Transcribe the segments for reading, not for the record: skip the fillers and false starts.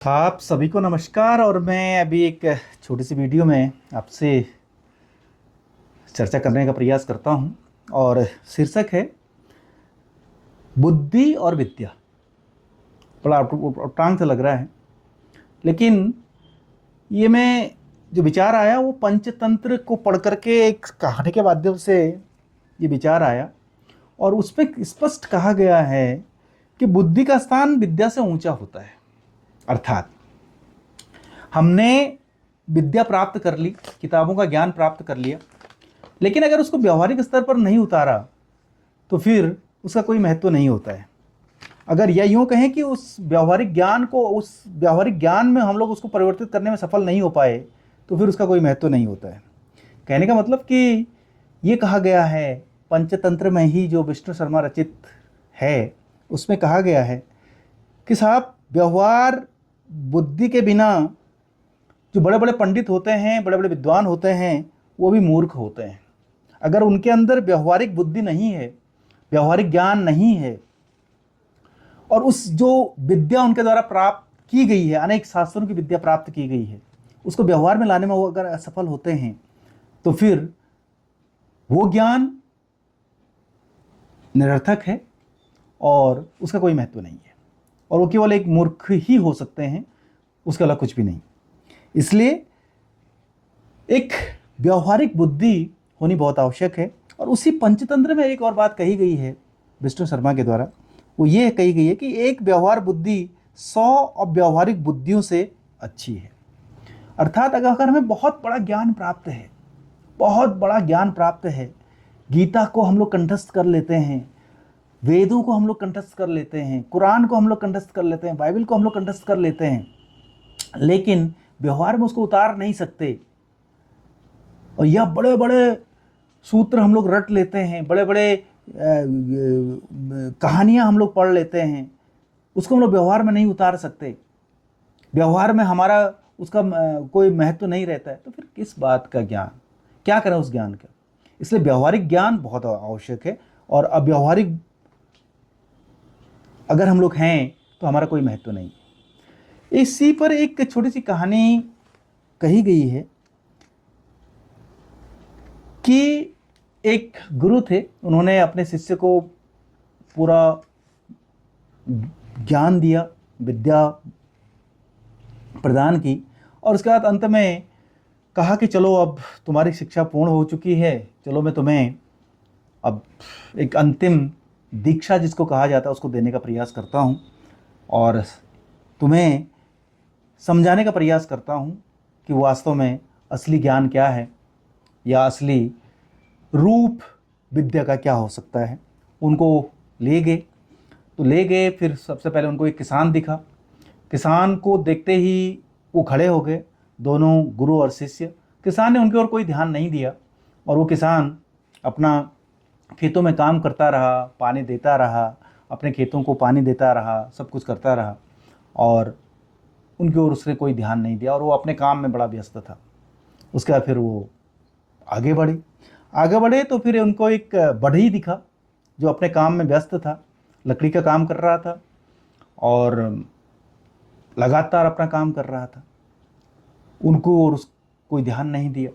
आप सभी को नमस्कार। और मैं अभी एक छोटी सी वीडियो में आपसे चर्चा करने का प्रयास करता हूं और शीर्षक है बुद्धि और विद्या। बड़ा अटांग सा लग रहा है, लेकिन ये मैं जो विचार आया वो पंचतंत्र को पढ़ करके एक कहानी के माध्यम से ये विचार आया। और उस पर स्पष्ट कहा गया है कि बुद्धि का स्थान विद्या से ऊंचा होता है। अर्थात हमने विद्या प्राप्त कर ली, किताबों का ज्ञान प्राप्त कर लिया, लेकिन अगर उसको व्यवहारिक स्तर पर नहीं उतारा तो फिर उसका कोई महत्व नहीं होता है। अगर यह यूँ कहें कि उस व्यवहारिक ज्ञान में हम लोग उसको परिवर्तित करने में सफल नहीं हो पाए तो फिर उसका कोई महत्व नहीं होता है। कहने का मतलब कि ये कहा गया है पंचतंत्र में ही, जो विष्णु शर्मा रचित है, उसमें कहा गया है कि साहब व्यवहार बुद्धि के बिना जो बड़े बड़े पंडित होते हैं, बड़े बड़े विद्वान होते हैं, वो भी मूर्ख होते हैं। अगर उनके अंदर व्यवहारिक बुद्धि नहीं है, व्यवहारिक ज्ञान नहीं है, और उस जो विद्या उनके द्वारा प्राप्त की गई है, अनेक शास्त्रों की विद्या प्राप्त की गई है, उसको व्यवहार में लाने में वो अगर असफल होते हैं तो फिर वो ज्ञान निरर्थक है और उसका कोई महत्व नहीं है, और वो केवल एक मूर्ख ही हो सकते हैं, उसके अलावा कुछ भी नहीं। इसलिए एक व्यवहारिक बुद्धि होनी बहुत आवश्यक है। और उसी पंचतंत्र में एक और बात कही गई है विष्णु शर्मा के द्वारा, वो ये कही गई है कि एक व्यवहार बुद्धि 100 अव्यवहारिक बुद्धियों से अच्छी है। अर्थात अगर हमें बहुत बड़ा ज्ञान प्राप्त है, बहुत बड़ा ज्ञान प्राप्त है, गीता को हम लोग कंठस्थ कर लेते हैं, वेदों को हम लोग कंठस्थ कर लेते हैं, कुरान को हम लोग कंठस्थ कर लेते हैं, बाइबल को हम लोग कंठस्थ कर लेते हैं, लेकिन व्यवहार में उसको उतार नहीं सकते, और यह बड़े बड़े सूत्र हम लोग रट लेते हैं, बड़े बड़े कहानियां हम लोग पढ़ लेते हैं, उसको हम लोग व्यवहार में नहीं उतार सकते, व्यवहार में हमारा उसका कोई महत्व नहीं रहता है, तो फिर किस बात का ज्ञान, क्या करें उस ज्ञान का। इसलिए व्यवहारिक ज्ञान बहुत आवश्यक है, और अव्यवहारिक अगर हम लोग हैं तो हमारा कोई महत्व नहीं। इसी पर एक छोटी सी कहानी कही गई है कि एक गुरु थे, उन्होंने अपने शिष्य को पूरा ज्ञान दिया, विद्या प्रदान की, और उसके बाद अंत में कहा कि चलो अब तुम्हारी शिक्षा पूर्ण हो चुकी है, चलो मैं तुम्हें अब एक अंतिम दीक्षा जिसको कहा जाता है उसको देने का प्रयास करता हूँ, और तुम्हें समझाने का प्रयास करता हूँ कि वास्तव में असली ज्ञान क्या है, या असली रूप विद्या का क्या हो सकता है। उनको ले गए, तो ले गए, फिर सबसे पहले उनको एक किसान दिखा। किसान को देखते ही वो खड़े हो गए, दोनों गुरु और शिष्य। किसान ने उनकी ओर कोई ध्यान नहीं दिया, और वो किसान अपना खेतों में काम करता रहा, पानी देता रहा, अपने खेतों को पानी देता रहा, सब कुछ करता रहा, और उनकी ओर उसने कोई ध्यान नहीं दिया, और वो अपने काम में बड़ा व्यस्त था। उसके बाद फिर वो आगे बढ़े तो फिर उनको एक बढ़ई दिखा जो अपने काम में व्यस्त था, लकड़ी का काम कर रहा था और लगातार अपना काम कर रहा था। उनको और कोई ध्यान नहीं दिया।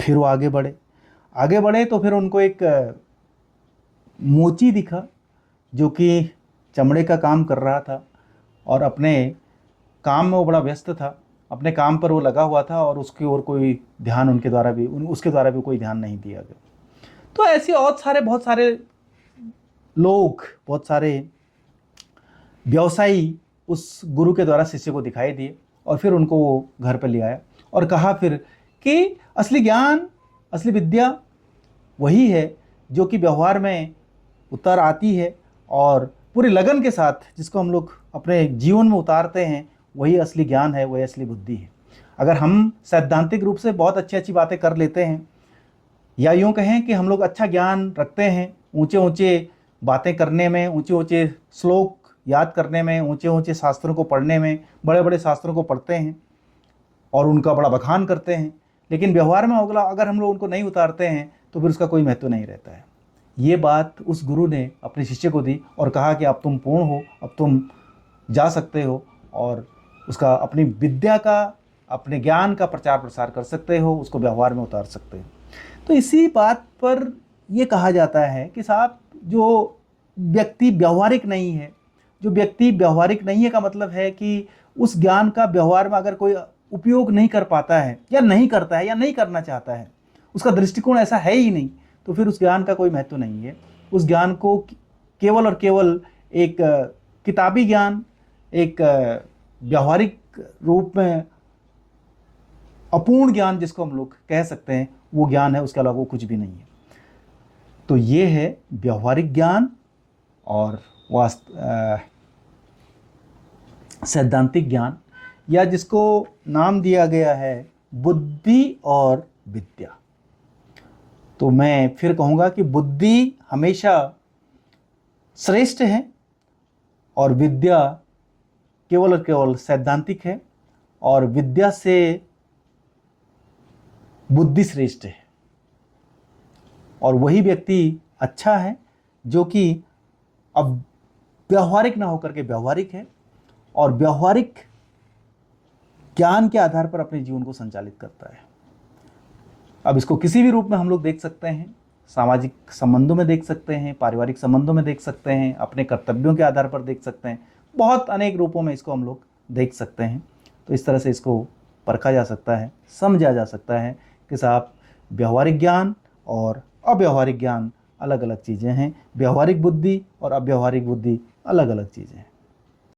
फिर वो आगे बढ़े तो फिर उनको एक मोची दिखा जो कि चमड़े का काम कर रहा था, और अपने काम में वो बड़ा व्यस्त था, अपने काम पर वो लगा हुआ था, और उसकी ओर कोई ध्यान उसके द्वारा भी कोई ध्यान नहीं दिया गया। तो ऐसे और बहुत सारे लोग, बहुत सारे व्यवसायी उस गुरु के द्वारा शिष्य को दिखाई दिए, और फिर उनको वो घर पर ले आया और कहा फिर कि असली ज्ञान, असली विद्या वही है जो कि व्यवहार में उतर आती है, और पूरी लगन के साथ जिसको हम लोग अपने जीवन में उतारते हैं, वही असली ज्ञान है, वही असली बुद्धि है। अगर हम सैद्धांतिक रूप से बहुत अच्छी अच्छी बातें कर लेते हैं, या यूँ कहें कि हम लोग अच्छा ज्ञान रखते हैं, ऊंचे ऊंचे बातें करने में, ऊंचे ऊंचे श्लोक याद करने में, ऊंचे ऊंचे शास्त्रों को पढ़ने में, बड़े बड़े शास्त्रों को पढ़ते हैं और उनका बड़ा बखान करते हैं, लेकिन व्यवहार में अगर हम लोग उनको नहीं उतारते हैं तो फिर उसका कोई महत्व नहीं रहता है। ये बात उस गुरु ने अपने शिष्य को दी और कहा कि अब तुम पूर्ण हो, अब तुम जा सकते हो और उसका अपनी विद्या का, अपने ज्ञान का प्रचार प्रसार कर सकते हो, उसको व्यवहार में उतार सकते हो। तो इसी बात पर ये कहा जाता है कि साहब जो व्यक्ति व्यवहारिक नहीं है, जो व्यक्ति व्यवहारिक नहीं है का मतलब है कि उस ज्ञान का व्यवहार में अगर कोई उपयोग नहीं कर पाता है या नहीं करता है या नहीं करना चाहता है, उसका दृष्टिकोण ऐसा है ही नहीं, तो फिर उस ज्ञान का कोई महत्व नहीं है। उस ज्ञान को केवल और केवल एक किताबी ज्ञान, एक व्यवहारिक रूप में अपूर्ण ज्ञान जिसको हम लोग कह सकते हैं, वो ज्ञान है, उसके अलावा वो कुछ भी नहीं है। तो ये है व्यवहारिक ज्ञान और सैद्धांतिक ज्ञान, या जिसको नाम दिया गया है बुद्धि और विद्या। तो मैं फिर कहूँगा कि बुद्धि हमेशा श्रेष्ठ है और विद्या केवल और केवल सैद्धांतिक है, और विद्या से बुद्धि श्रेष्ठ है। और वही व्यक्ति अच्छा है जो कि अब व्यवहारिक ना होकर के व्यवहारिक है और व्यवहारिक ज्ञान के आधार पर अपने जीवन को संचालित करता है। अब इसको किसी भी रूप में हम लोग देख सकते हैं, सामाजिक संबंधों में देख सकते हैं, पारिवारिक संबंधों में देख सकते हैं, अपने कर्तव्यों के आधार पर देख सकते हैं, बहुत अनेक रूपों में इसको हम लोग देख सकते हैं। तो इस तरह से इसको परखा जा सकता है, समझा जा सकता है कि साहब व्यवहारिक ज्ञान और अव्यवहारिक ज्ञान अलग अलग चीज़ें हैं, व्यवहारिक बुद्धि और अव्यवहारिक बुद्धि अलग अलग चीज़ें हैं।